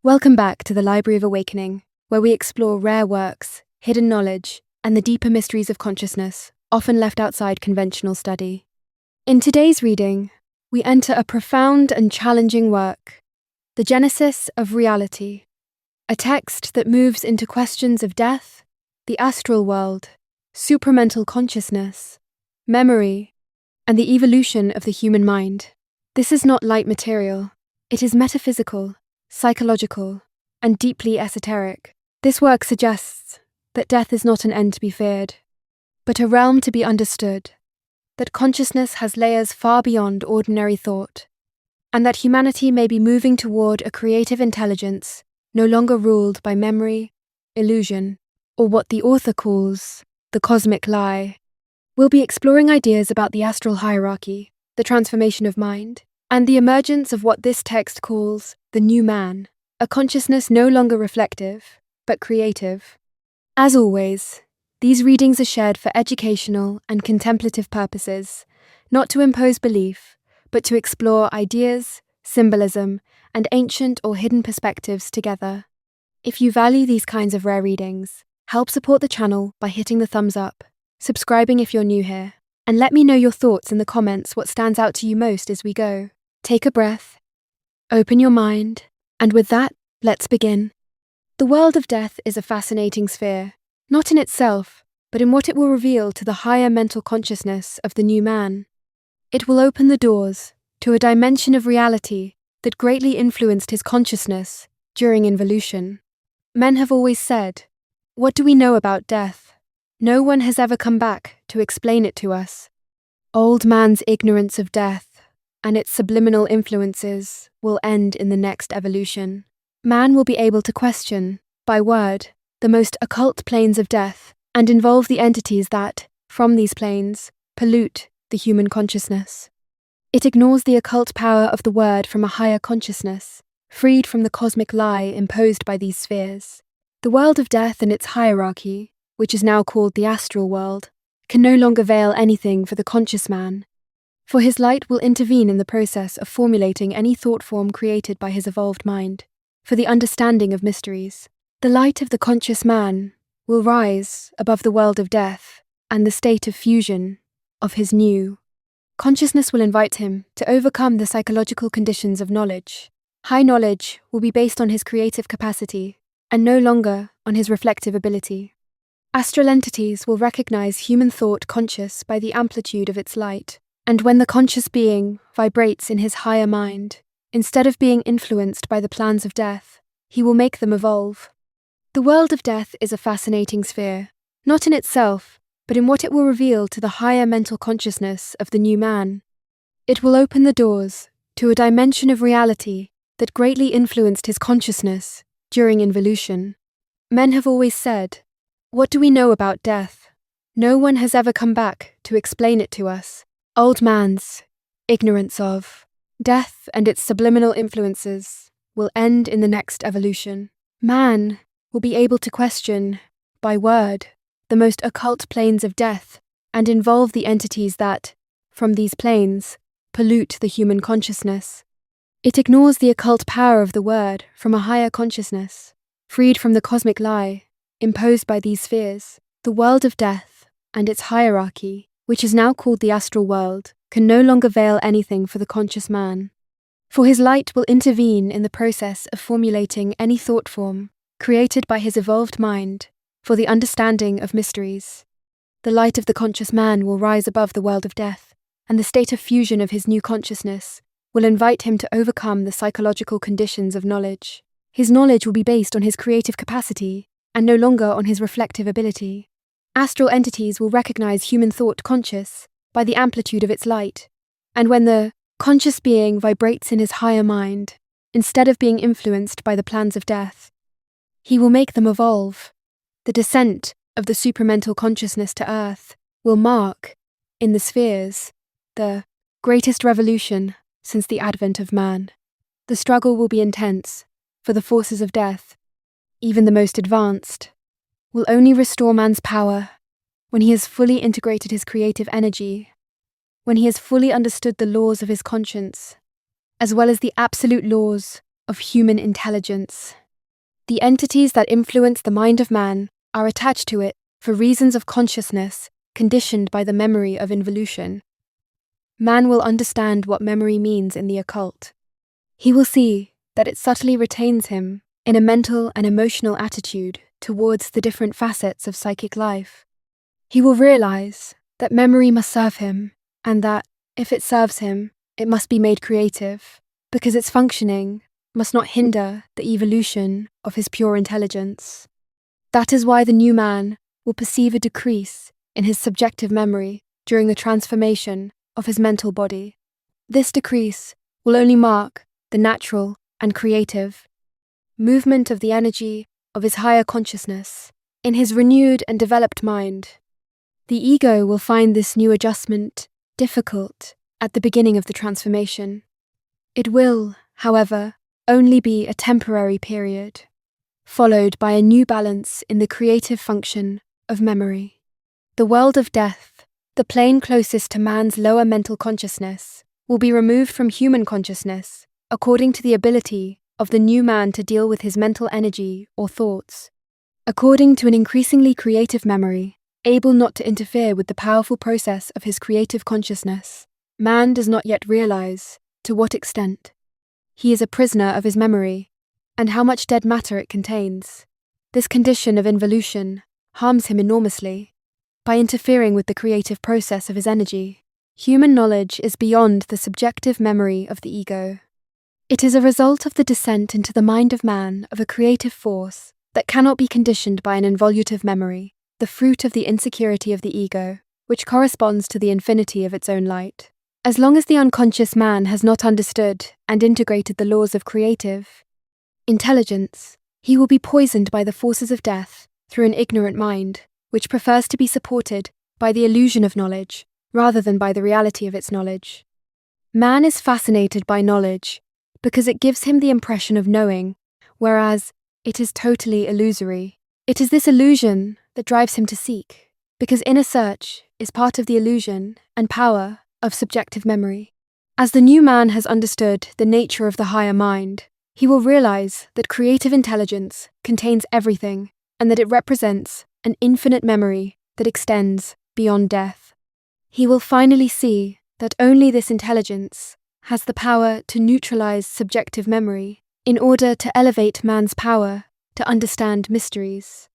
Welcome back to the Library of Awakening, where we explore rare works, hidden knowledge, and the deeper mysteries of consciousness, often left outside conventional study. In today's reading, we enter a profound and challenging work, The Genesis of Reality, a text that moves into questions of death, the astral world, supramental consciousness, memory, and the evolution of the human mind. This is not light material. It is metaphysical, psychological, and deeply esoteric. This work suggests that death is not an end to be feared, but a realm to be understood, that consciousness has layers far beyond ordinary thought, and that humanity may be moving toward a creative intelligence no longer ruled by memory, illusion, or what the author calls the cosmic lie. We'll be exploring ideas about the astral hierarchy, the transformation of mind, and the emergence of what this text calls the new man, a consciousness no longer reflective, but creative. As always, these readings are shared for educational and contemplative purposes, not to impose belief, but to explore ideas, symbolism, and ancient or hidden perspectives together. If you value these kinds of rare readings, help support the channel by hitting the thumbs up, subscribing if you're new here, and let me know your thoughts in the comments what stands out to you most as we go. Take a breath, open your mind, and with that, let's begin. The world of death is a fascinating sphere, not in itself, but in what it will reveal to the higher mental consciousness of the new man. It will open the doors to a dimension of reality that greatly influenced his consciousness during involution. Men have always said, "What do we know about death? No one has ever come back to explain it to us." Old man's ignorance of death and its subliminal influences will end in the next evolution. Man will be able to question, by word, the most occult planes of death and involve the entities that, from these planes, pollute the human consciousness. It ignores the occult power of the word from a higher consciousness, freed from the cosmic lie imposed by these spheres. The world of death and its hierarchy, which is now called the astral world, can no longer veil anything for the conscious man, for his light will intervene in the process of formulating any thought form created by his evolved mind, for the understanding of mysteries. The light of the conscious man will rise above the world of death and the state of fusion of his new. Consciousness will invite him to overcome the psychological conditions of knowledge. High knowledge will be based on his creative capacity and no longer on his reflective ability. Astral entities will recognize human thought conscious by the amplitude of its light, and when the conscious being vibrates in his higher mind, instead of being influenced by the plans of death, he will make them evolve. The world of death is a fascinating sphere, not in itself, but in what it will reveal to the higher mental consciousness of the new man. It will open the doors to a dimension of reality that greatly influenced his consciousness during involution. Men have always said, "What do we know about death? No one has ever come back to explain it to us." Old man's ignorance of death and its subliminal influences will end in the next evolution. Man will be able to question, by word, the most occult planes of death and involve the entities that, from these planes, pollute the human consciousness. It ignores the occult power of the word from a higher consciousness, freed from the cosmic lie imposed by these spheres. The world of death and its hierarchy, which is now called the astral world, can no longer veil anything for the conscious man, for his light will intervene in the process of formulating any thought form created by his evolved mind for the understanding of mysteries. The light of the conscious man will rise above the world of death, and the state of fusion of his new consciousness will invite him to overcome the psychological conditions of knowledge. His knowledge will be based on his creative capacity and no longer on his reflective ability. Astral entities will recognize human thought conscious by the amplitude of its light, and when the conscious being vibrates in his higher mind, instead of being influenced by the plans of death, he will make them evolve. The descent of the supramental consciousness to Earth will mark, in the spheres, the greatest revolution since the advent of man. The struggle will be intense, for the forces of death, even the most advanced, will only restore man's power when he has fully integrated his creative energy, when he has fully understood the laws of his conscience, as well as the absolute laws of human intelligence. The entities that influence the mind of man are attached to it for reasons of consciousness conditioned by the memory of involution. Man will understand what memory means in the occult. He will see that it subtly retains him in a mental and emotional attitude towards the different facets of psychic life. He will realize that memory must serve him, and that, if it serves him, it must be made creative, because its functioning must not hinder the evolution of his pure intelligence. That is why the new man will perceive a decrease in his subjective memory during the transformation of his mental body. This decrease will only mark the natural and creative movement of the energy of his higher consciousness in his renewed and developed mind. The ego will find this new adjustment difficult at the beginning of the transformation. It will, however, only be a temporary period, followed by a new balance in the creative function of memory. The world of death, the plane closest to man's lower mental consciousness, will be removed from human consciousness according to the ability of the new man to deal with his mental energy or thoughts. According to an increasingly creative memory, able not to interfere with the powerful process of his creative consciousness, man does not yet realize to what extent he is a prisoner of his memory, and how much dead matter it contains. This condition of involution harms him enormously. By interfering with the creative process of his energy, human knowledge is beyond the subjective memory of the ego. It is a result of the descent into the mind of man of a creative force that cannot be conditioned by an involutive memory, the fruit of the insecurity of the ego, which corresponds to the infinity of its own light. As long as the unconscious man has not understood and integrated the laws of creative intelligence, he will be poisoned by the forces of death through an ignorant mind, which prefers to be supported by the illusion of knowledge rather than by the reality of its knowledge. Man is fascinated by knowledge because it gives him the impression of knowing, whereas it is totally illusory. It is this illusion that drives him to seek, because inner search is part of the illusion and power of subjective memory. As the new man has understood the nature of the higher mind, he will realize that creative intelligence contains everything and that it represents an infinite memory that extends beyond death. He will finally see that only this intelligence has the power to neutralize subjective memory in order to elevate man's power to understand mysteries.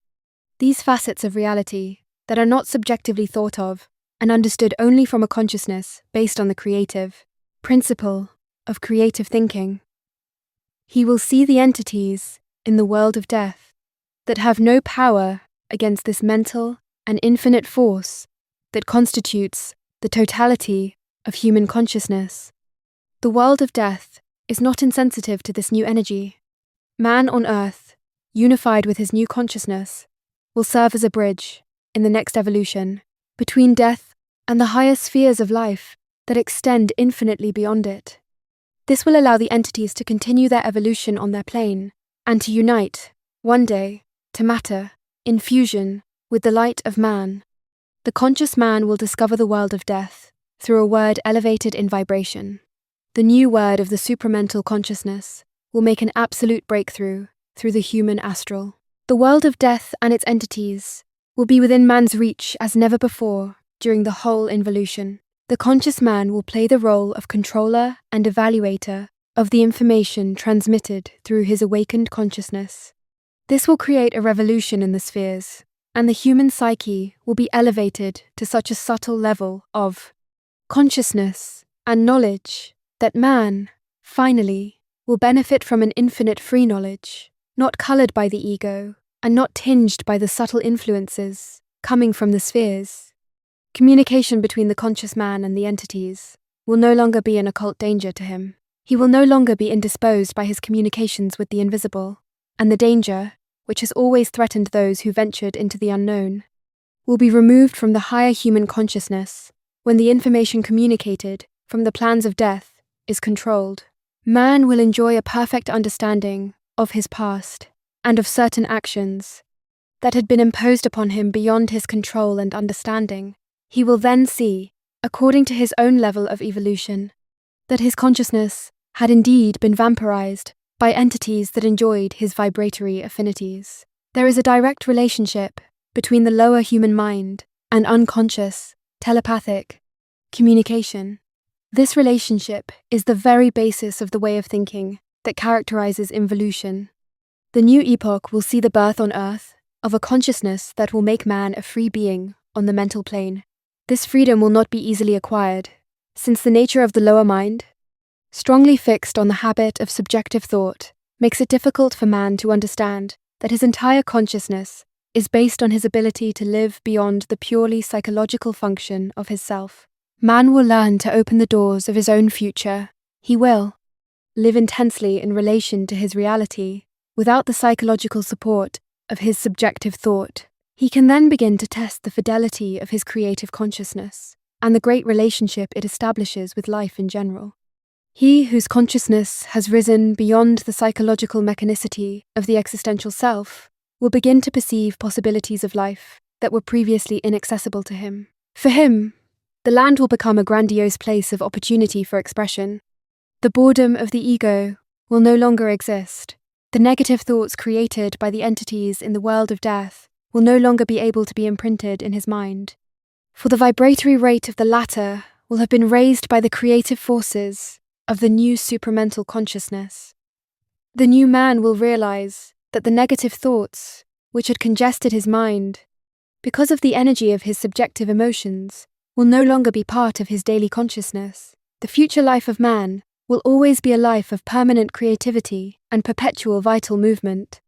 These facets of reality that are not subjectively thought of and understood only from a consciousness based on the creative principle of creative thinking. He will see the entities in the world of death that have no power against this mental and infinite force that constitutes the totality of human consciousness. The world of death is not insensitive to this new energy. Man on earth, unified with his new consciousness, will serve as a bridge, in the next evolution, between death and the higher spheres of life that extend infinitely beyond it. This will allow the entities to continue their evolution on their plane, and to unite, one day, to matter, in fusion, with the light of man. The conscious man will discover the world of death through a word elevated in vibration. The new word of the supramental consciousness will make an absolute breakthrough through the human astral. The world of death and its entities will be within man's reach as never before during the whole involution. The conscious man will play the role of controller and evaluator of the information transmitted through his awakened consciousness. This will create a revolution in the spheres, and the human psyche will be elevated to such a subtle level of consciousness and knowledge that man, finally, will benefit from an infinite free knowledge, not colored by the ego and not tinged by the subtle influences coming from the spheres. Communication between the conscious man and the entities will no longer be an occult danger to him. He will no longer be indisposed by his communications with the invisible, and the danger, which has always threatened those who ventured into the unknown, will be removed from the higher human consciousness when the information communicated from the plans of death is controlled. Man will enjoy a perfect understanding of his past and of certain actions that had been imposed upon him beyond his control and understanding. He will then see, according to his own level of evolution, that his consciousness had indeed been vampirized by entities that enjoyed his vibratory affinities. There is a direct relationship between the lower human mind and unconscious, telepathic communication. This relationship is the very basis of the way of thinking that characterizes involution. The new epoch will see the birth on Earth of a consciousness that will make man a free being on the mental plane. This freedom will not be easily acquired, since the nature of the lower mind, strongly fixed on the habit of subjective thought, makes it difficult for man to understand that his entire consciousness is based on his ability to live beyond the purely psychological function of his self. Man will learn to open the doors of his own future. He will live intensely in relation to his reality without the psychological support of his subjective thought. He can then begin to test the fidelity of his creative consciousness and the great relationship it establishes with life in general. He whose consciousness has risen beyond the psychological mechanicity of the existential self will begin to perceive possibilities of life that were previously inaccessible to him. For him, the land will become a grandiose place of opportunity for expression. The boredom of the ego will no longer exist. The negative thoughts created by the entities in the world of death will no longer be able to be imprinted in his mind. For the vibratory rate of the latter will have been raised by the creative forces of the new supramental consciousness. The new man will realize that the negative thoughts, which had congested his mind, because of the energy of his subjective emotions, will no longer be part of his daily consciousness. The future life of man will always be a life of permanent creativity and perpetual vital movement.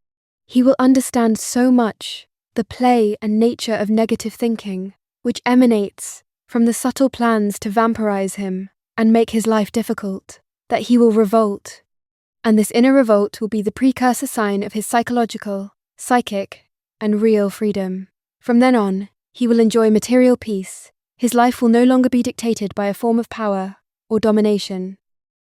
He will understand so much the play and nature of negative thinking, which emanates from the subtle plans to vampirize him and make his life difficult, that he will revolt. And this inner revolt will be the precursor sign of his psychological, psychic, and real freedom. From then on, he will enjoy material peace. His life will no longer be dictated by a form of power or domination.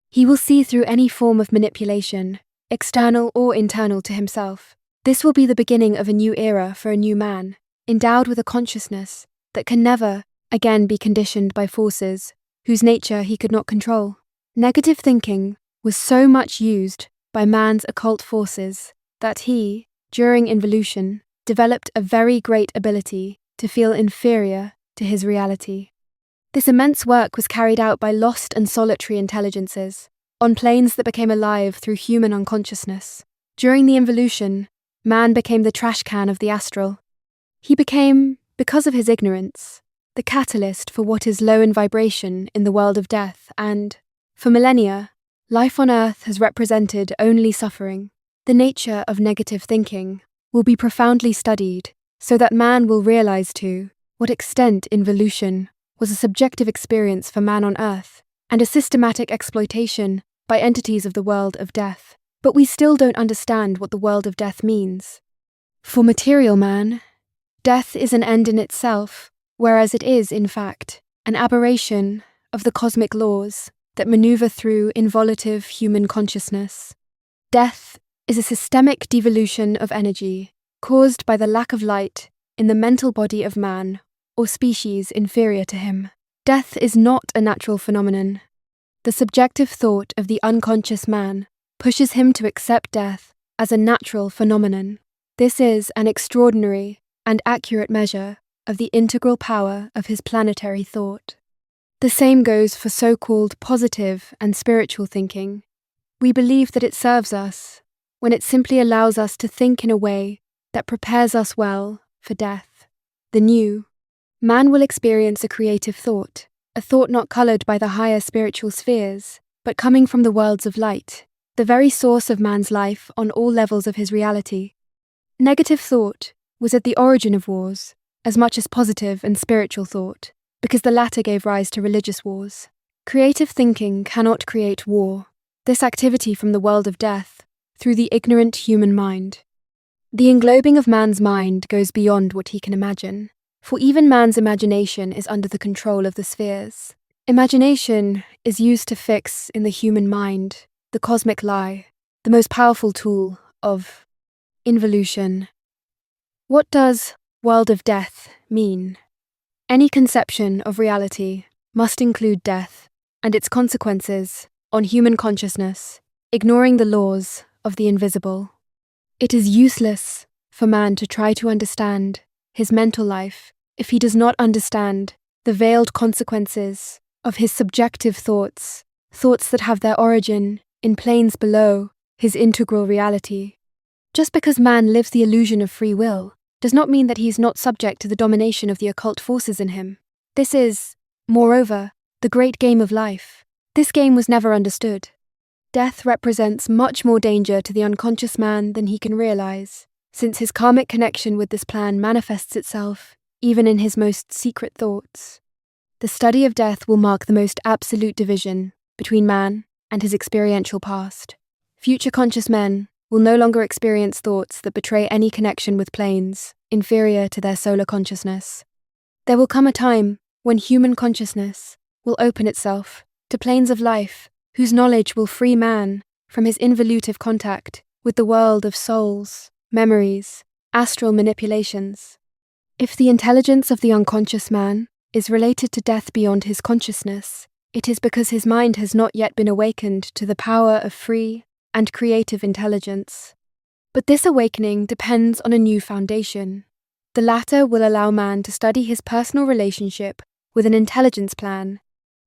He will see through any form of manipulation, external or internal to himself. This will be the beginning of a new era for a new man, endowed with a consciousness that can never again be conditioned by forces whose nature he could not control. Negative thinking was so much used by man's occult forces that he, during involution, developed a very great ability to feel inferior to his reality. This immense work was carried out by lost and solitary intelligences, on planes that became alive through human unconsciousness. During the involution, man became the trash can of the astral. He became, because of his ignorance, the catalyst for what is low in vibration in the world of death, and, for millennia, life on Earth has represented only suffering. The nature of negative thinking will be profoundly studied so that man will realize to what extent involution was a subjective experience for man on Earth and a systematic exploitation by entities of the world of death. But we still don't understand what the world of death means. For material man, death is an end in itself, whereas it is, in fact, an aberration of the cosmic laws that maneuver through involutive human consciousness. Death is a systemic devolution of energy caused by the lack of light in the mental body of man or species inferior to him. Death is not a natural phenomenon. The subjective thought of the unconscious man pushes him to accept death as a natural phenomenon. This is an extraordinary and accurate measure of the integral power of his planetary thought. The same goes for so-called positive and spiritual thinking. We believe that it serves us when it simply allows us to think in a way that prepares us well for death. The new man will experience a creative thought, a thought not colored by the higher spiritual spheres, but coming from the worlds of light, the very source of man's life on all levels of his reality. Negative thought was at the origin of wars, as much as positive and spiritual thought, because the latter gave rise to religious wars. Creative thinking cannot create war, this activity from the world of death, through the ignorant human mind. The englobing of man's mind goes beyond what he can imagine, for even man's imagination is under the control of the spheres. Imagination is used to fix in the human mind the cosmic lie, the most powerful tool of involution. What does world of death mean? Any conception of reality must include death and its consequences on human consciousness, ignoring the laws of the invisible. It is useless for man to try to understand his mental life if he does not understand the veiled consequences of his subjective thoughts that have their origin in planes below his integral reality. Just because man lives the illusion of free will does not mean that he is not subject to the domination of the occult forces in him. This is, moreover, the great game of life. This game was never understood. Death represents much more danger to the unconscious man than he can realize, since his karmic connection with this plan manifests itself even in his most secret thoughts. The study of death will mark the most absolute division between man and his experiential past. Future conscious men will no longer experience thoughts that betray any connection with planes inferior to their solar consciousness. There will come a time when human consciousness will open itself to planes of life whose knowledge will free man from his involutive contact with the world of souls, memories, astral manipulations. If the intelligence of the unconscious man is related to death beyond his consciousness, it is because his mind has not yet been awakened to the power of free and creative intelligence. But this awakening depends on a new foundation. The latter will allow man to study his personal relationship with an intelligence plan,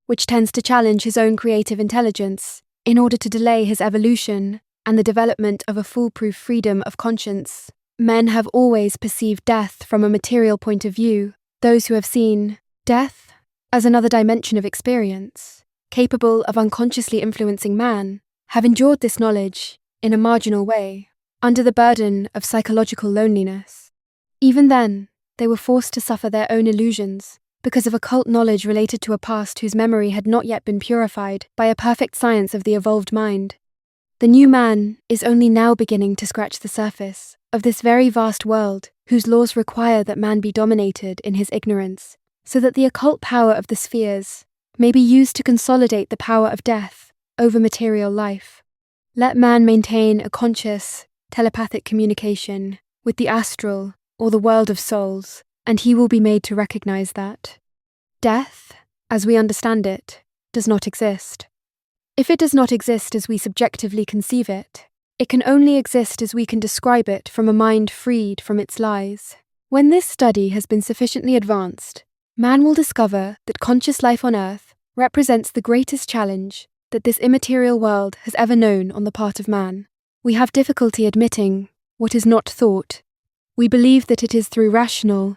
which tends to challenge his own creative intelligence in order to delay his evolution and the development of a foolproof freedom of conscience. Men have always perceived death from a material point of view. Those who have seen death as another dimension of experience, capable of unconsciously influencing man, have endured this knowledge in a marginal way, under the burden of psychological loneliness. Even then, they were forced to suffer their own illusions because of occult knowledge related to a past whose memory had not yet been purified by a perfect science of the evolved mind. The new man is only now beginning to scratch the surface of this very vast world whose laws require that man be dominated in his ignorance, so that the occult power of the spheres may be used to consolidate the power of death over material life. Let man maintain a conscious, telepathic communication with the astral or the world of souls, and he will be made to recognize that death, as we understand it, does not exist. If it does not exist as we subjectively conceive it, it can only exist as we can describe it from a mind freed from its lies. When this study has been sufficiently advanced, man will discover that conscious life on Earth represents the greatest challenge that this immaterial world has ever known on the part of man. We have difficulty admitting what is not thought. We believe that it is through rational,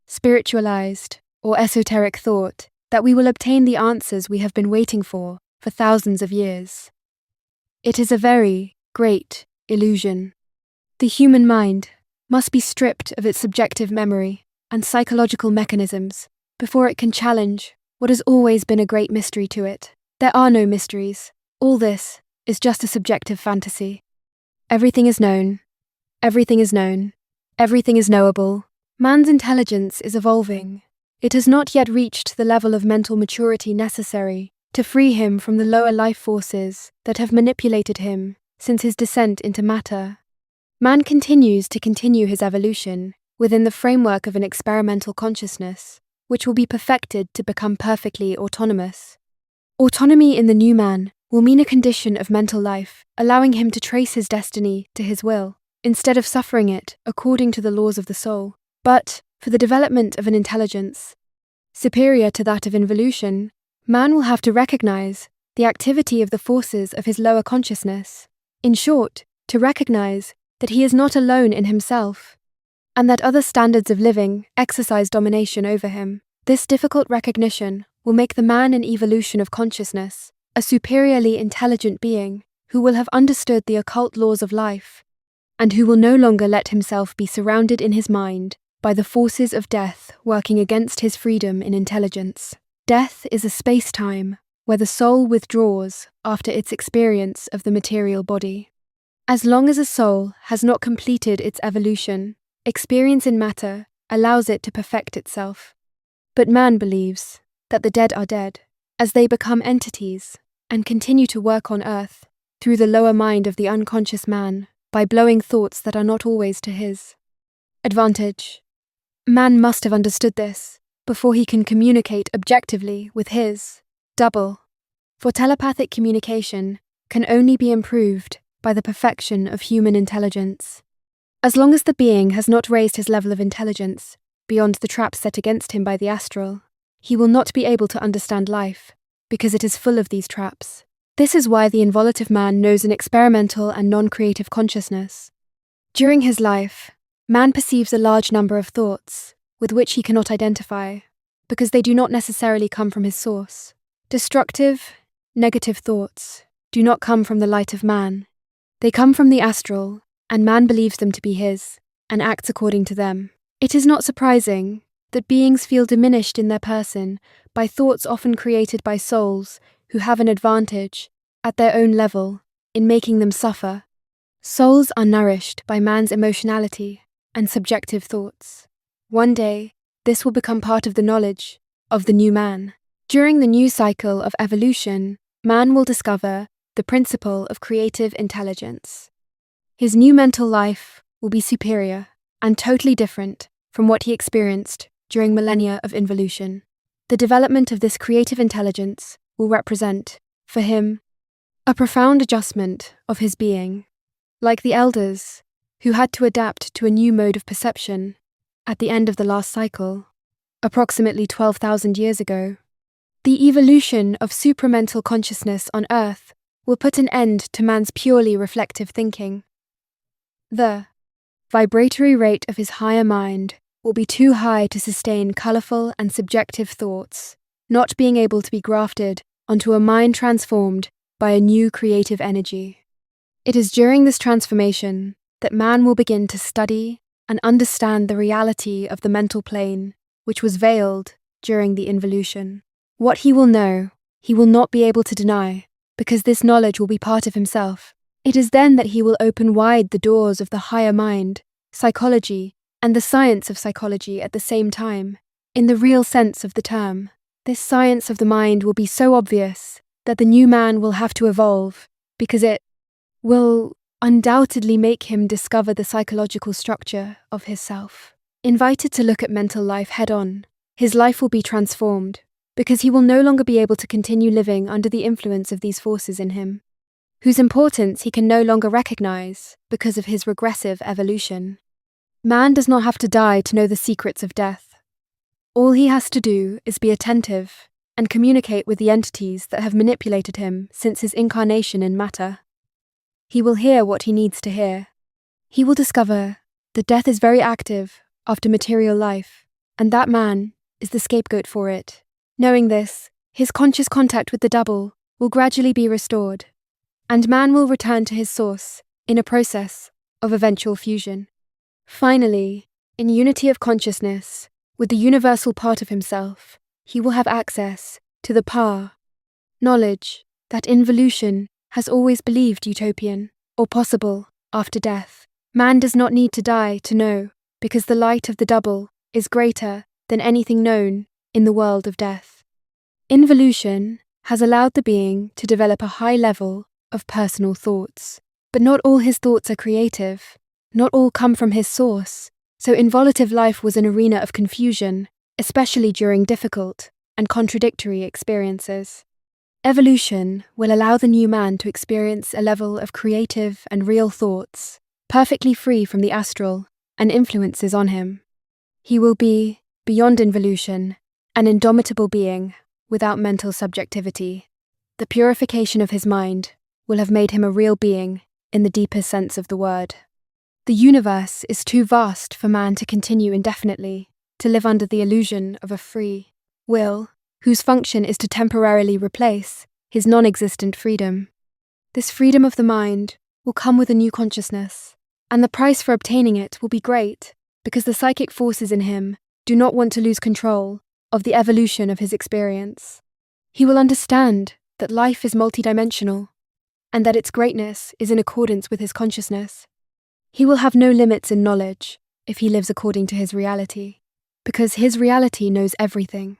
spiritualized, or esoteric thought that we will obtain the answers we have been waiting for thousands of years. It is a very great illusion. The human mind must be stripped of its subjective memory and psychological mechanisms before it can challenge what has always been a great mystery to it. There are no mysteries. All this is just a subjective fantasy. Everything is known. Everything is known. Everything is knowable. Man's intelligence is evolving. It has not yet reached the level of mental maturity necessary to free him from the lower life forces that have manipulated him since his descent into matter. Man continues to continue his evolution within the framework of an experimental consciousness, which will be perfected to become perfectly autonomous. Autonomy in the new man will mean a condition of mental life, allowing him to trace his destiny to his will, instead of suffering it according to the laws of the soul. But, for the development of an intelligence superior to that of involution, man will have to recognize the activity of the forces of his lower consciousness. In short, to recognize that he is not alone in himself, and that other standards of living exercise domination over him. This difficult recognition will make the man in evolution of consciousness a superiorly intelligent being who will have understood the occult laws of life, and who will no longer let himself be surrounded in his mind by the forces of death working against his freedom in intelligence. Death is a space-time where the soul withdraws after its experience of the material body. As long as a soul has not completed its evolution, experience in matter allows it to perfect itself. But man believes that the dead are dead, as they become entities and continue to work on Earth through the lower mind of the unconscious man by blowing thoughts that are not always to his advantage. Man must have understood this before he can communicate objectively with his double. For telepathic communication can only be improved by the perfection of human intelligence. As long as the being has not raised his level of intelligence beyond the traps set against him by the astral, he will not be able to understand life, because it is full of these traps. This is why the involutive man knows an experimental and non-creative consciousness. During his life, man perceives a large number of thoughts with which he cannot identify, because they do not necessarily come from his source. Destructive, negative thoughts do not come from the light of man. They come from the astral, and man believes them to be his, and acts according to them. It is not surprising that beings feel diminished in their person by thoughts often created by souls who have an advantage, at their own level, in making them suffer. Souls are nourished by man's emotionality and subjective thoughts. One day, this will become part of the knowledge of the new man. During the new cycle of evolution, man will discover the principle of creative intelligence. His new mental life will be superior and totally different from what he experienced during millennia of involution. The development of this creative intelligence will represent, for him, a profound adjustment of his being. Like the elders, who had to adapt to a new mode of perception at the end of the last cycle, approximately 12,000 years ago, the evolution of supramental consciousness on Earth will put an end to man's purely reflective thinking. The vibratory rate of his higher mind will be too high to sustain colourful and subjective thoughts, not being able to be grafted onto a mind transformed by a new creative energy. It is during this transformation that man will begin to study and understand the reality of the mental plane, which was veiled during the involution. What he will know, he will not be able to deny, because this knowledge will be part of himself. It is then that he will open wide the doors of the higher mind, psychology, and the science of psychology at the same time. In the real sense of the term, this science of the mind will be so obvious that the new man will have to evolve, because it will undoubtedly make him discover the psychological structure of his self. Invited to look at mental life head-on, his life will be transformed, because he will no longer be able to continue living under the influence of these forces in him, whose importance he can no longer recognize because of his regressive evolution. Man does not have to die to know the secrets of death. All he has to do is be attentive and communicate with the entities that have manipulated him since his incarnation in matter. He will hear what he needs to hear. He will discover that death is very active after material life, and that man is the scapegoat for it. Knowing this, his conscious contact with the double will gradually be restored, and man will return to his source in a process of eventual fusion. Finally, in unity of consciousness with the universal part of himself, he will have access to the power, knowledge that involution has always believed utopian or possible after death. Man does not need to die to know, because the light of the double is greater than anything known in the world of death. Involution has allowed the being to develop a high level of personal thoughts, but not all his thoughts are creative, not all come from his source, so involutive life was an arena of confusion, especially during difficult and contradictory experiences. Evolution will allow the new man to experience a level of creative and real thoughts, perfectly free from the astral and influences on him. He will be, beyond involution, an indomitable being without mental subjectivity. The purification of his mind will have made him a real being in the deepest sense of the word. The universe is too vast for man to continue indefinitely, to live under the illusion of a free will, whose function is to temporarily replace his non-existent freedom. This freedom of the mind will come with a new consciousness, and the price for obtaining it will be great, because the psychic forces in him do not want to lose control of the evolution of his experience. He will understand that life is multidimensional, and that its greatness is in accordance with his consciousness. He will have no limits in knowledge if he lives according to his reality, because his reality knows everything.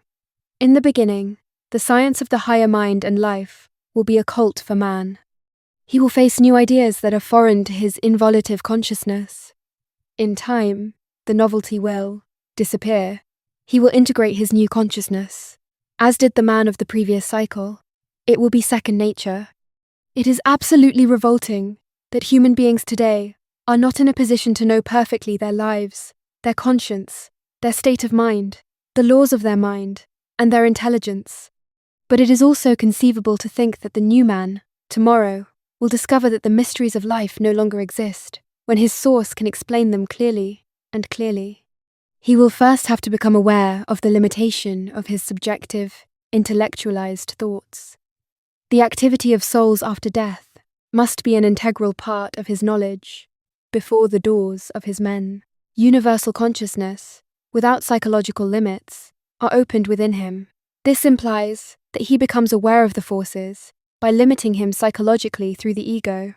In the beginning, the science of the higher mind and life will be a cult for man. He will face new ideas that are foreign to his involutive consciousness. In time, the novelty will disappear. He will integrate his new consciousness, as did the man of the previous cycle. It will be second nature. It is absolutely revolting that human beings today are not in a position to know perfectly their lives, their conscience, their state of mind, the laws of their mind, and their intelligence. But it is also conceivable to think that the new man, tomorrow, will discover that the mysteries of life no longer exist, when his source can explain them clearly and clearly. He will first have to become aware of the limitation of his subjective, intellectualized thoughts. The activity of souls after death must be an integral part of his knowledge, before the doors of his men. Universal consciousness, without psychological limits, are opened within him. This implies that he becomes aware of the forces by limiting him psychologically through the ego.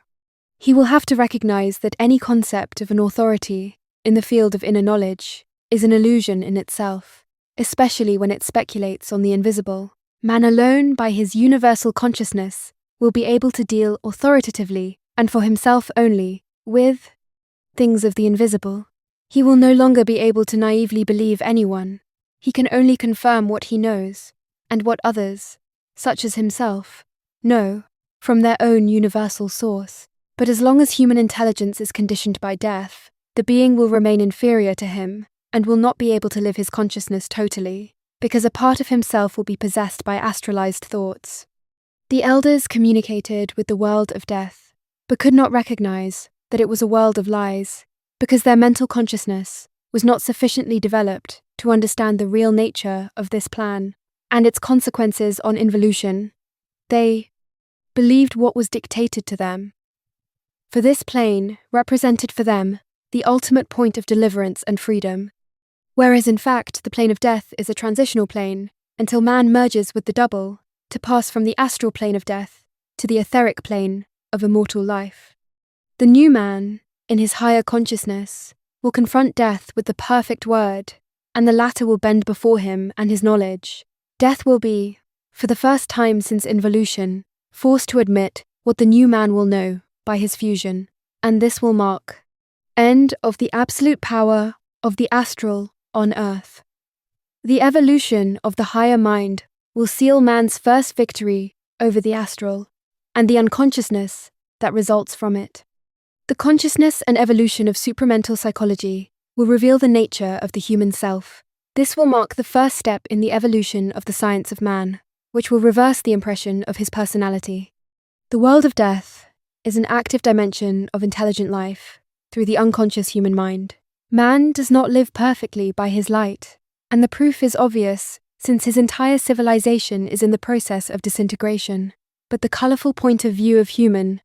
He will have to recognize that any concept of an authority in the field of inner knowledge is an illusion in itself, especially when it speculates on the invisible. Man alone, by his universal consciousness, will be able to deal authoritatively, and for himself only, with things of the invisible. He will no longer be able to naively believe anyone. He can only confirm what he knows, and what others, such as himself, know, from their own universal source. But as long as human intelligence is conditioned by death, the being will remain inferior to him, and will not be able to live his consciousness totally, because a part of himself will be possessed by astralized thoughts. The elders communicated with the world of death, but could not recognize that it was a world of lies, because their mental consciousness was not sufficiently developed to understand the real nature of this plan and its consequences on involution. They believed what was dictated to them. For this plane represented for them the ultimate point of deliverance and freedom, whereas in fact the plane of death is a transitional plane until man merges with the double to pass from the astral plane of death to the etheric plane of immortal life. The new man, in his higher consciousness, will confront death with the perfect word, and the latter will bend before him and his knowledge. Death will be, for the first time since involution, forced to admit what the new man will know by his fusion, and this will mark end of the absolute power of the astral on earth. The evolution of the higher mind will seal man's first victory over the astral, and the unconsciousness that results from it. The consciousness and evolution of supramental psychology will reveal the nature of the human self. This will mark the first step in the evolution of the science of man, which will reverse the impression of his personality. The world of death is an active dimension of intelligent life through the unconscious human mind. Man does not live perfectly by his light, and the proof is obvious since his entire civilization is in the process of disintegration. But the colorful point of view of human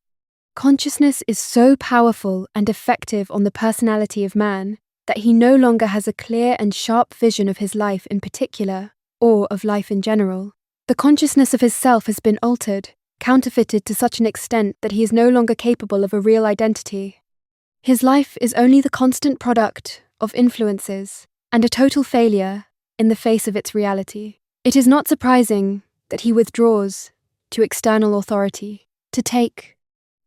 consciousness is so powerful and effective on the personality of man that he no longer has a clear and sharp vision of his life in particular, or of life in general. The consciousness of his self has been altered, counterfeited to such an extent that he is no longer capable of a real identity. His life is only the constant product of influences, and a total failure in the face of its reality. It is not surprising that he withdraws to external authority, to take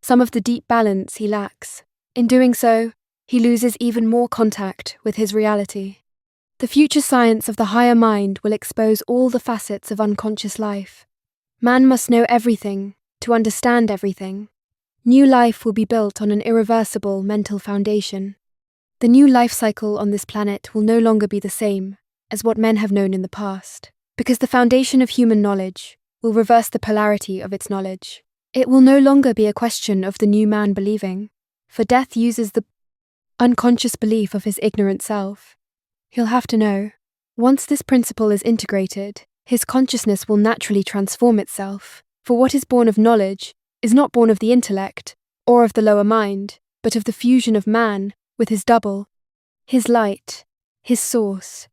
some of the deep balance he lacks. In doing so, he loses even more contact with his reality. The future science of the higher mind will expose all the facets of unconscious life. Man must know everything to understand everything. New life will be built on an irreversible mental foundation. The new life cycle on this planet will no longer be the same as what men have known in the past, because the foundation of human knowledge will reverse the polarity of its knowledge. It will no longer be a question of the new man believing, for death uses the unconscious belief of his ignorant self. He'll have to know. Once this principle is integrated, his consciousness will naturally transform itself, for what is born of knowledge is not born of the intellect or of the lower mind, but of the fusion of man with his double, his light, his source.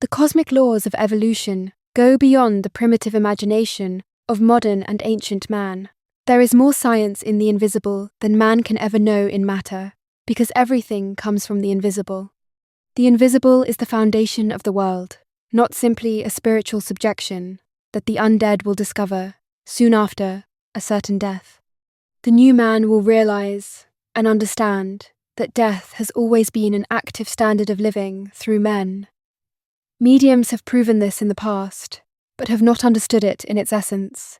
The cosmic laws of evolution go beyond the primitive imagination of modern and ancient man. There is more science in the invisible than man can ever know in matter, because everything comes from the invisible. The invisible is the foundation of the world, not simply a spiritual subjection that the undead will discover soon after a certain death. The new man will realize and understand that death has always been an active standard of living through men. Mediums have proven this in the past, but have not understood it in its essence.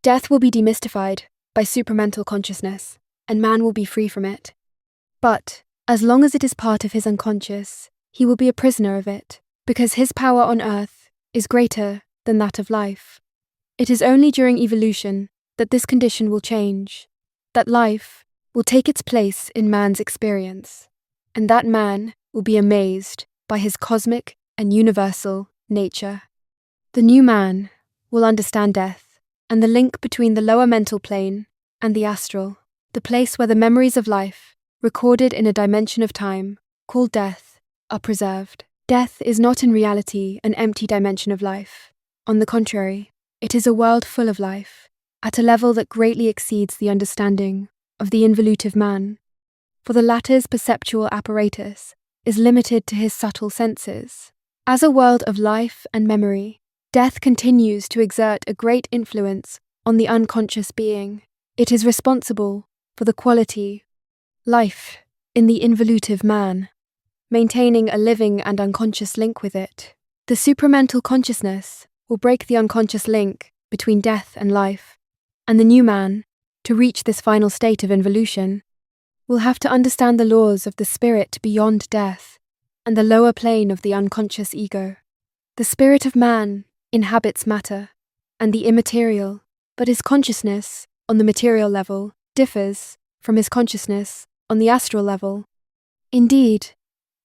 Death will be demystified by supramental consciousness. and man will be free from it. But, as long as it is part of his unconscious, he will be a prisoner of it, because his power on earth is greater than that of life. It is only during evolution that this condition will change, that life will take its place in man's experience, and that man will be amazed by his cosmic and universal nature. The new man will understand death and the link between the lower mental plane and the astral, the place where the memories of life, recorded in a dimension of time called death, are preserved. Death is not in reality an empty dimension of life. On the contrary, it is a world full of life, at a level that greatly exceeds the understanding of the involutive man, for the latter's perceptual apparatus is limited to his subtle senses. As a world of life and memory, death continues to exert a great influence on the unconscious being. It is responsible for the quality, life, in the involutive man, maintaining a living and unconscious link with it. The supramental consciousness will break the unconscious link between death and life, and the new man, to reach this final state of involution, will have to understand the laws of the spirit beyond death and the lower plane of the unconscious ego. The spirit of man inhabits matter and the immaterial, but his consciousness on the material level differs from his consciousness on the astral level. Indeed,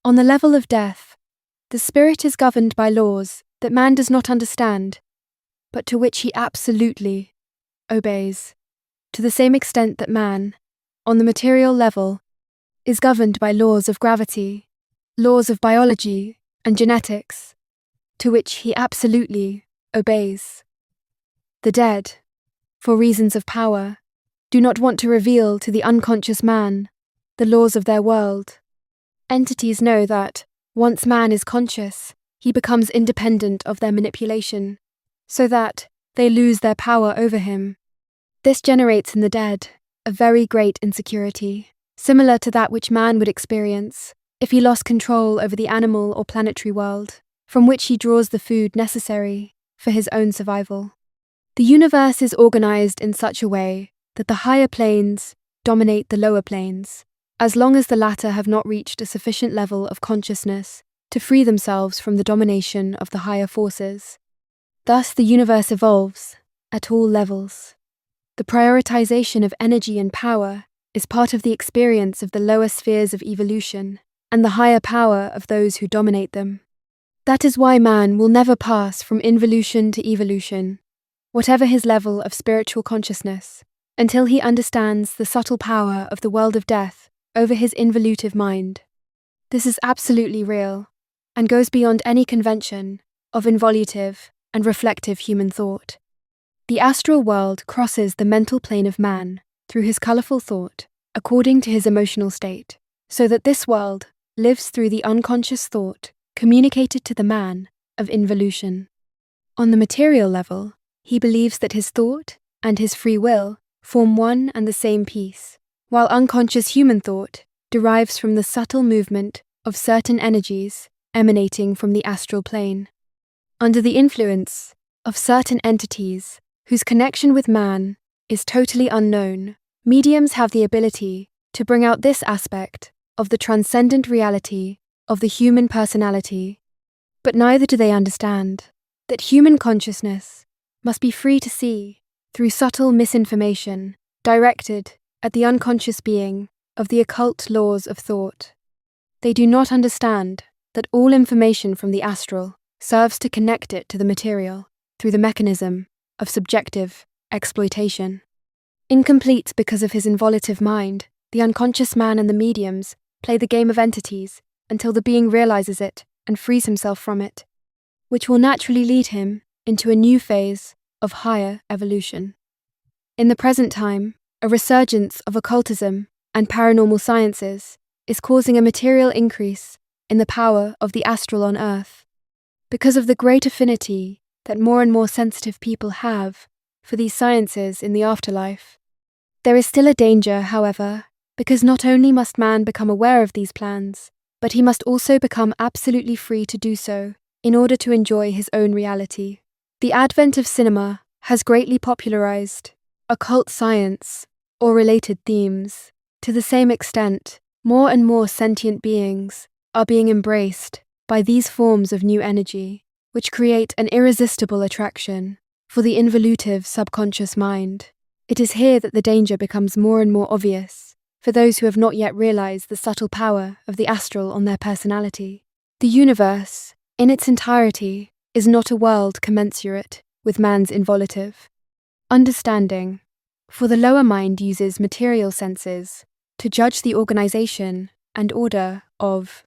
on the level of death, the spirit is governed by laws that man does not understand, but to which he absolutely obeys, to the same extent that man, on the material level, is governed by laws of gravity, laws of biology and genetics, to which he absolutely obeys. The dead, for reasons of power, do not want to reveal to the unconscious man the laws of their world. Entities know that, once man is conscious, he becomes independent of their manipulation, so that they lose their power over him. This generates in the dead a very great insecurity, similar to that which man would experience if he lost control over the animal or planetary world, from which he draws the food necessary for his own survival. The universe is organized in such a way that the higher planes dominate the lower planes, as long as the latter have not reached a sufficient level of consciousness to free themselves from the domination of the higher forces. Thus the universe evolves at all levels. The prioritization of energy and power is part of the experience of the lower spheres of evolution and the higher power of those who dominate them. That is why man will never pass from involution to evolution, whatever his level of spiritual consciousness, until he understands the subtle power of the world of death over his involutive mind. This is absolutely real, and goes beyond any convention of involutive and reflective human thought. The astral world crosses the mental plane of man through his colorful thought, according to his emotional state, so that this world lives through the unconscious thought communicated to the man of involution. On the material level, he believes that his thought and his free will form one and the same piece, while unconscious human thought derives from the subtle movement of certain energies emanating from the astral plane. Under the influence of certain entities whose connection with man is totally unknown, mediums have the ability to bring out this aspect of the transcendent reality of the human personality. But neither do they understand that human consciousness must be free to see through subtle misinformation directed at the unconscious being of the occult laws of thought. They do not understand that all information from the astral serves to connect it to the material through the mechanism of subjective exploitation. Incomplete because of his involutive mind, the unconscious man and the mediums play the game of entities until the being realizes it and frees himself from it, which will naturally lead him into a new phase of higher evolution. In the present time, a resurgence of occultism and paranormal sciences is causing a material increase in the power of the astral on Earth, because of the great affinity that more and more sensitive people have for these sciences in the afterlife. There is still a danger, however, because not only must man become aware of these plans, but he must also become absolutely free to do so in order to enjoy his own reality. The advent of cinema has greatly popularized occult science, or related themes. To the same extent, more and more sentient beings are being embraced by these forms of new energy, which create an irresistible attraction for the involutive subconscious mind. It is here that the danger becomes more and more obvious for those who have not yet realized the subtle power of the astral on their personality. The universe, in its entirety, is not a world commensurate with man's involutive understanding, for the lower mind uses material senses to judge the organization and order of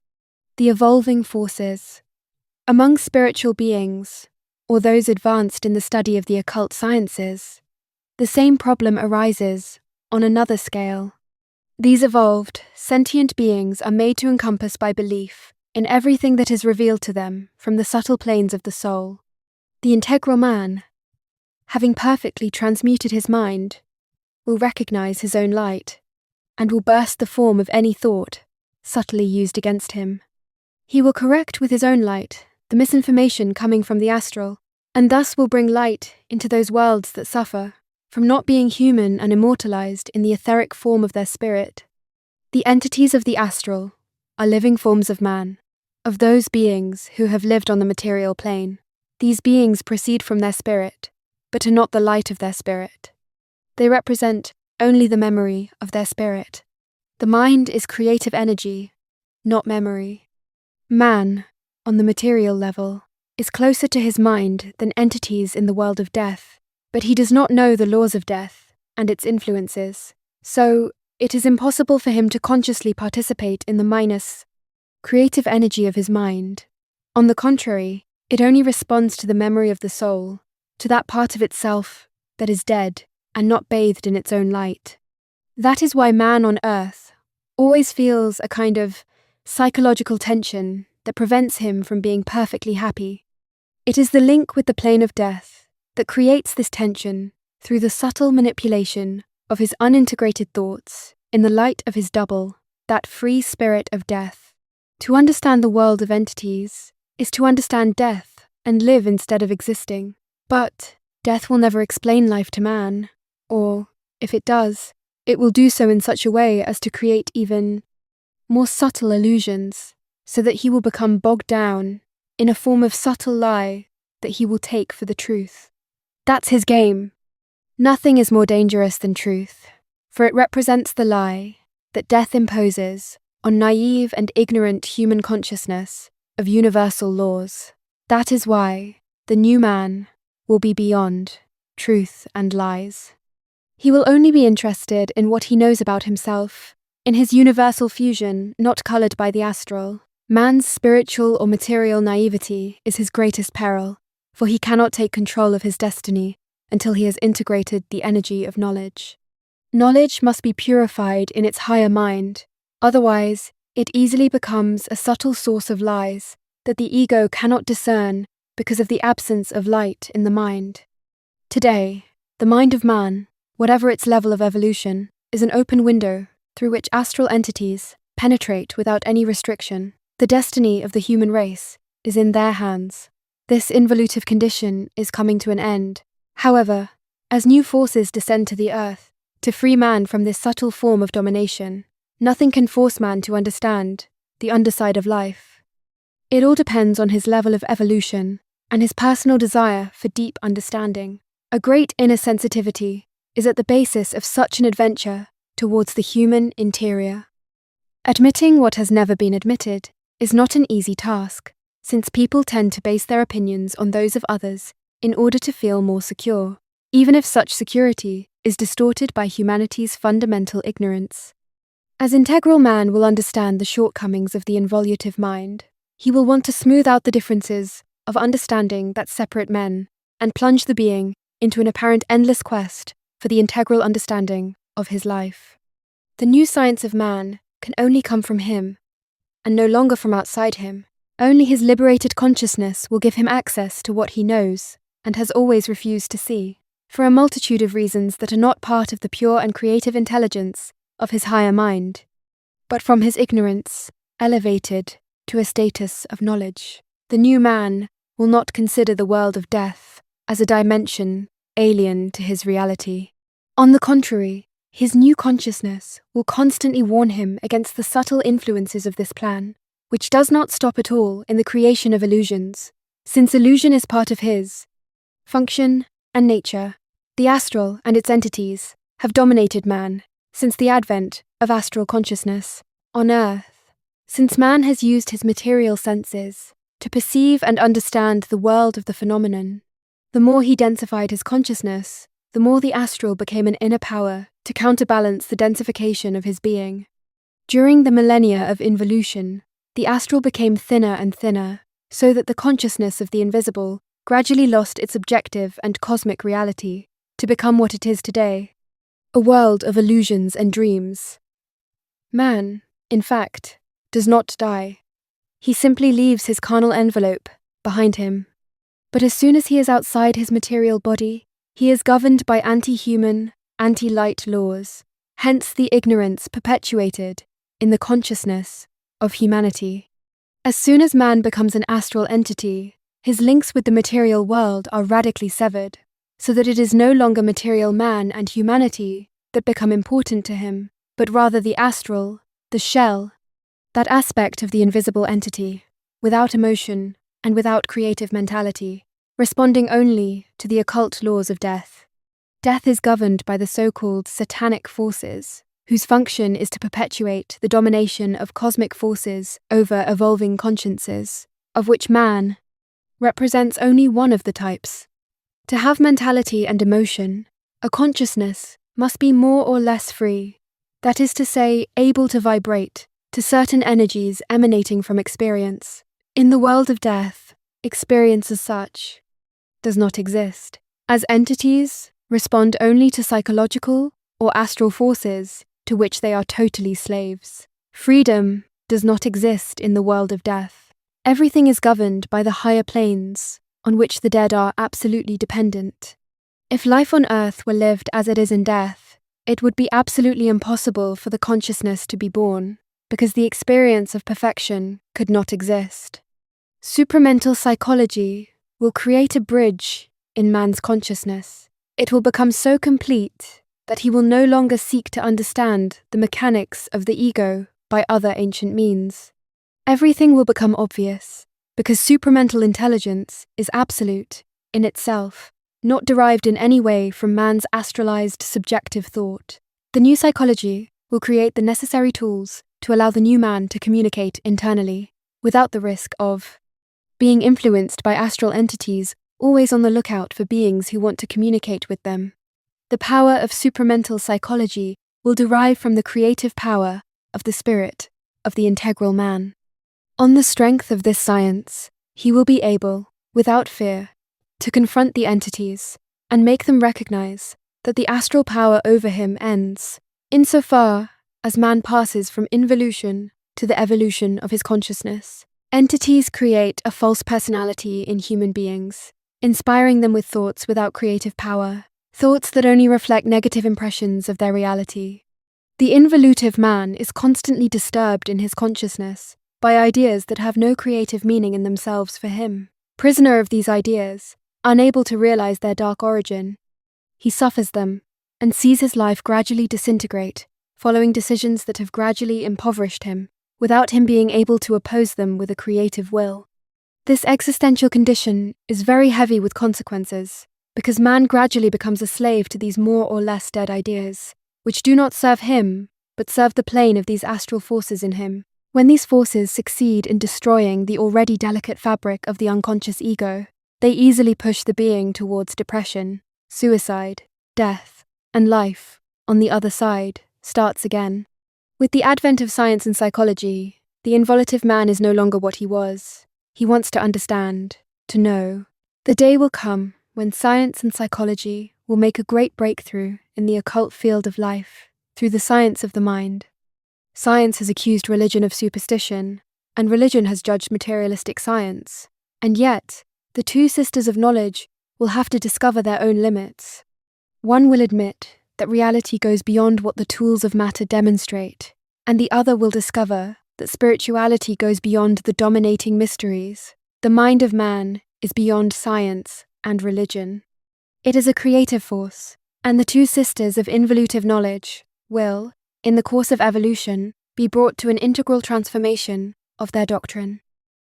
the evolving forces. Among spiritual beings, or those advanced in the study of the occult sciences, the same problem arises on another scale. These evolved, sentient beings are made to encompass by belief in everything that is revealed to them from the subtle planes of the soul. The integral man, having perfectly transmuted his mind, will recognize his own light and will burst the form of any thought subtly used against him. He will correct with his own light the misinformation coming from the astral, and thus will bring light into those worlds that suffer from not being human and immortalized in the etheric form of their spirit. The entities of the astral are living forms of man, of those beings who have lived on the material plane. These beings proceed from their spirit, but are not the light of their spirit. They represent only the memory of their spirit. The mind is creative energy, not memory. Man, on the material level, is closer to his mind than entities in the world of death, but he does not know the laws of death and its influences, so it is impossible for him to consciously participate in the creative energy of his mind. On the contrary, it only responds to the memory of the soul, to that part of itself that is dead and not bathed in its own light. That is why man on earth always feels a kind of psychological tension that prevents him from being perfectly happy. It is the link with the plane of death that creates this tension through the subtle manipulation of his unintegrated thoughts in the light of his double, that free spirit of death. To understand the world of entities is to understand death and live instead of existing. But death will never explain life to man, or, if it does, it will do so in such a way as to create even more subtle illusions, so that he will become bogged down in a form of subtle lie that he will take for the truth. That's his game. Nothing is more dangerous than truth, for it represents the lie that death imposes on naive and ignorant human consciousness of universal laws. That is why the new man will be beyond truth and lies. He will only be interested in what he knows about himself, in his universal fusion not colored by the astral. Man's spiritual or material naivety is his greatest peril, for he cannot take control of his destiny until he has integrated the energy of knowledge. Knowledge must be purified in its higher mind, otherwise it easily becomes a subtle source of lies that the ego cannot discern because of the absence of light in the mind. Today, the mind of man, whatever its level of evolution, is an open window through which astral entities penetrate without any restriction. The destiny of the human race is in their hands. This involutive condition is coming to an end. However, as new forces descend to the earth to free man from this subtle form of domination, nothing can force man to understand the underside of life. It all depends on his level of evolution and his personal desire for deep understanding. A great inner sensitivity is at the basis of such an adventure towards the human interior. Admitting what has never been admitted is not an easy task, since people tend to base their opinions on those of others in order to feel more secure, even if such security is distorted by humanity's fundamental ignorance. As integral man will understand the shortcomings of the involutive mind, he will want to smooth out the differences of understanding that separate men and plunge the being into an apparent endless quest for the integral understanding of his life. The new science of man can only come from him, and no longer from outside him. Only his liberated consciousness will give him access to what he knows and has always refused to see, for a multitude of reasons that are not part of the pure and creative intelligence of his higher mind, but from his ignorance, elevated to a status of knowledge. The new man will not consider the world of death as a dimension alien to his reality. On the contrary, His new consciousness will constantly warn him against the subtle influences of this plan, which does not stop at all in the creation of illusions, since illusion is part of his function and nature. The astral and its entities have dominated man since the advent of astral consciousness on Earth, since man has used his material senses to perceive and understand the world of the phenomenon. The more he densified his consciousness, the more the astral became an inner power to counterbalance the densification of his being. During the millennia of involution, the astral became thinner and thinner, so that the consciousness of the invisible gradually lost its objective and cosmic reality to become what it is today, a world of illusions and dreams. Man, in fact, does not die. He simply leaves his carnal envelope behind him. But as soon as he is outside his material body, he is governed by anti-human, anti-light laws, hence the ignorance perpetuated in the consciousness of humanity. As soon as man becomes an astral entity, his links with the material world are radically severed, so that it is no longer material man and humanity that become important to him, but rather the astral, the shell, that aspect of the invisible entity, without emotion and without creative mentality, responding only to the occult laws of death. Death is governed by the so-called satanic forces, whose function is to perpetuate the domination of cosmic forces over evolving consciences, of which man represents only one of the types. To have mentality and emotion, a consciousness must be more or less free, that is to say, able to vibrate to certain energies emanating from experience. In the world of death, experience as such does not exist, as entities respond only to psychological or astral forces to which they are totally slaves. Freedom does not exist in the world of death. Everything is governed by the higher planes, on which the dead are absolutely dependent. If life on earth were lived as it is in death, it would be absolutely impossible for the consciousness to be born, because the experience of perfection could not exist. Supramental psychology will create a bridge in man's consciousness. It will become so complete that he will no longer seek to understand the mechanics of the ego by other ancient means. Everything will become obvious, because supramental intelligence is absolute in itself, not derived in any way from man's astralized subjective thought. The new psychology will create the necessary tools to allow the new man to communicate internally, without the risk of being influenced by astral entities always on the lookout for beings who want to communicate with them. The power of supramental psychology will derive from the creative power of the spirit of the integral man. On the strength of this science, he will be able, without fear, to confront the entities and make them recognize that the astral power over him ends, insofar as man passes from involution to the evolution of his consciousness. Entities create a false personality in human beings, inspiring them with thoughts without creative power, thoughts that only reflect negative impressions of their reality. The involutive man is constantly disturbed in his consciousness by ideas that have no creative meaning in themselves for him. Prisoner of these ideas, unable to realize their dark origin, he suffers them and sees his life gradually disintegrate, following decisions that have gradually impoverished him, without him being able to oppose them with a creative will. This existential condition is very heavy with consequences, because man gradually becomes a slave to these more or less dead ideas, which do not serve him, but serve the plane of these astral forces in him. When these forces succeed in destroying the already delicate fabric of the unconscious ego, they easily push the being towards depression, suicide, death, and life, on the other side, starts again. With the advent of science and psychology, the involutive man is no longer what he was. He wants to understand, to know. The day will come when science and psychology will make a great breakthrough in the occult field of life through the science of the mind. Science has accused religion of superstition, and religion has judged materialistic science. And yet, the two sisters of knowledge will have to discover their own limits. One will admit that reality goes beyond what the tools of matter demonstrate, and the other will discover that spirituality goes beyond the dominating mysteries. The mind of man is beyond science and religion. It is a creative force, and the two sisters of involutive knowledge will, in the course of evolution, be brought to an integral transformation of their doctrine.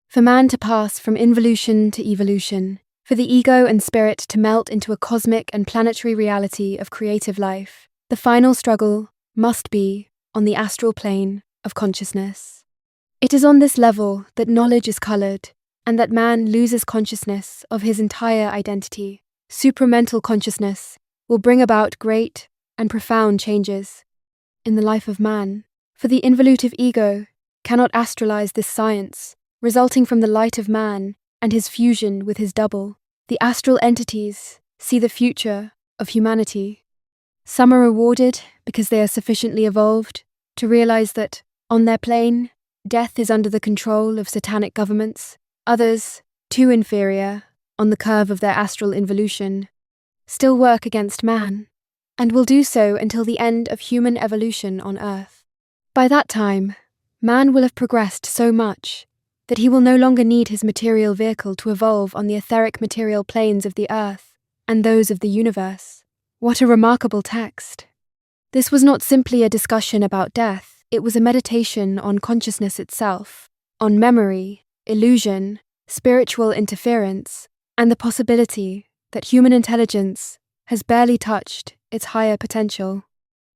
For man to pass from involution to evolution, for the ego and spirit to melt into a cosmic and planetary reality of creative life, the final struggle must be on the astral plane of consciousness. It is on this level that knowledge is colored, and that man loses consciousness of his entire identity. Supramental consciousness will bring about great and profound changes in the life of man, for the involutive ego cannot astralize this science, resulting from the light of man and his fusion with his double. The astral entities see the future of humanity. Some are rewarded because they are sufficiently evolved to realize that, on their plane, death is under the control of satanic governments. Others, too inferior, on the curve of their astral involution, still work against man, and will do so until the end of human evolution on Earth. By that time, man will have progressed so much that he will no longer need his material vehicle to evolve on the etheric material planes of the Earth and those of the universe. What a remarkable text! This was not simply a discussion about death, it was a meditation on consciousness itself, on memory, illusion, spiritual interference, and the possibility that human intelligence has barely touched its higher potential.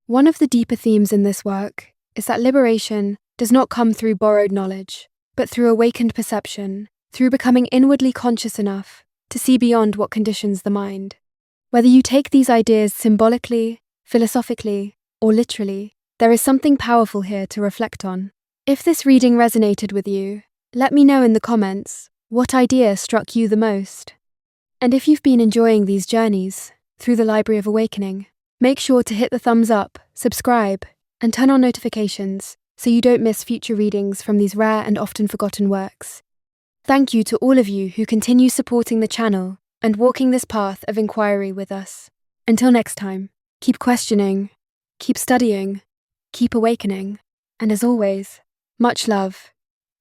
One of the deeper themes in this work is that liberation does not come through borrowed knowledge, but through awakened perception, through becoming inwardly conscious enough to see beyond what conditions the mind. Whether you take these ideas symbolically, philosophically, or literally, there is something powerful here to reflect on. If this reading resonated with you, let me know in the comments what idea struck you the most. And if you've been enjoying these journeys through the Library of Awakening, make sure to hit the thumbs up, subscribe, and turn on notifications so you don't miss future readings from these rare and often forgotten works. Thank you to all of you who continue supporting the channel and walking this path of inquiry with us. Until next time, keep questioning, keep studying, keep awakening, and as always, much love.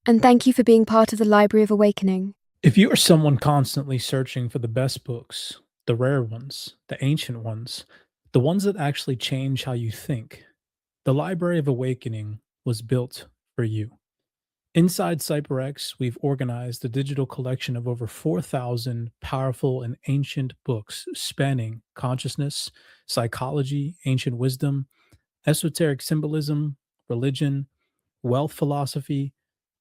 And thank you for being part of the Library of Awakening. If you are someone constantly searching for the best books, the rare ones, the ancient ones, the ones that actually change how you think, the Library of Awakening was built for you. Inside CyberX, we've organized a digital collection of over 4,000 powerful and ancient books spanning consciousness, psychology, ancient wisdom, esoteric symbolism, religion, wealth philosophy,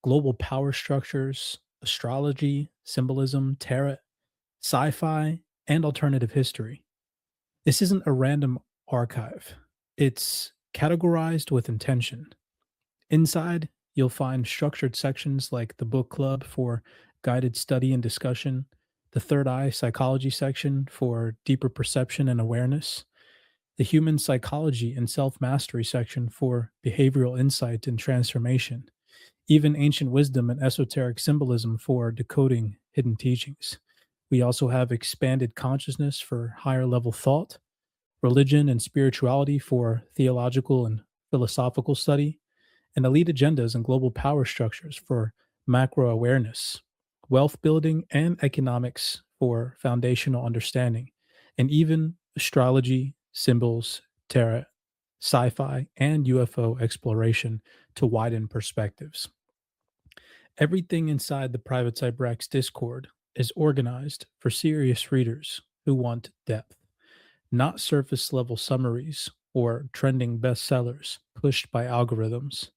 global power structures, astrology, symbolism, tarot, sci fi, and alternative history. This isn't a random archive, it's categorized with intention. Inside, you'll find structured sections like the book club for guided study and discussion, the third eye psychology section for deeper perception and awareness, the human psychology and self mastery section for behavioral insight and transformation, even ancient wisdom and esoteric symbolism for decoding hidden teachings. We also have expanded consciousness for higher level thought, religion and spirituality for theological and philosophical study, and elite agendas and global power structures for macro awareness, wealth building and economics for foundational understanding, and even astrology, symbols, tarot, sci fi, and UFO exploration to widen perspectives. Everything inside the private CyberX Discord is organized for serious readers who want depth, not surface level summaries or trending bestsellers pushed by algorithms.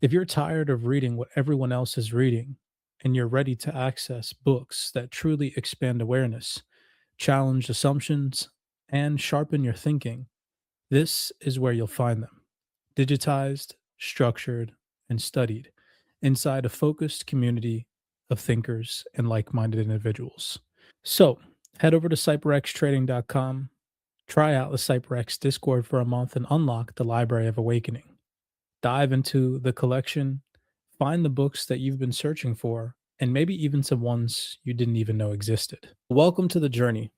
If you're tired of reading what everyone else is reading and you're ready to access books that truly expand awareness, challenge assumptions, and sharpen your thinking, this is where you'll find them. Digitized, structured, and studied inside a focused community of thinkers and like minded individuals. So, head over to cyberxtrading.com, try out the CyberX Discord for a month, and unlock the Library of Awakening. Dive into the collection, find the books that you've been searching for, and maybe even some ones you didn't even know existed. Welcome to the journey.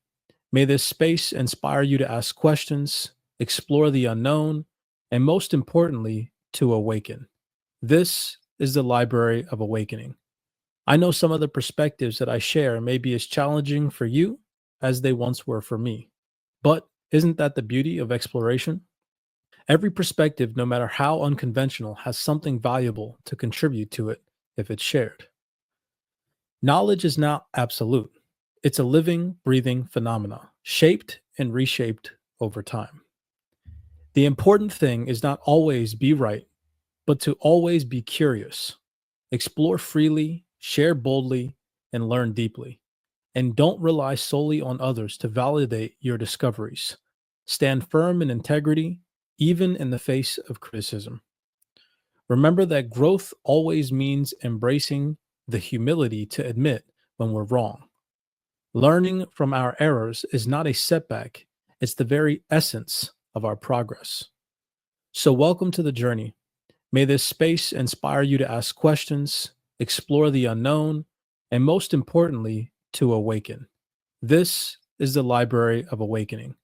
May this space inspire you to ask questions, explore the unknown, and most importantly, to awaken. This is the Library of Awakening. I know some of the perspectives that I share may be as challenging for you as they once were for me. But isn't that the beauty of exploration? Every perspective, no matter how unconventional, has something valuable to contribute to it if it's shared. Knowledge is not absolute, it's a living, breathing phenomena, shaped and reshaped over time. The important thing is not always be right, but to always be curious, explore freely, share boldly, and learn deeply. And don't rely solely on others to validate your discoveries. Stand firm in integrity, even in the face of criticism. Remember that growth always means embracing the humility to admit when we're wrong. Learning from our errors is not a setback, it's the very essence of our progress. So, welcome to the journey. May this space inspire you to ask questions, explore the unknown, and most importantly, to awaken. This is the Library of Awakening,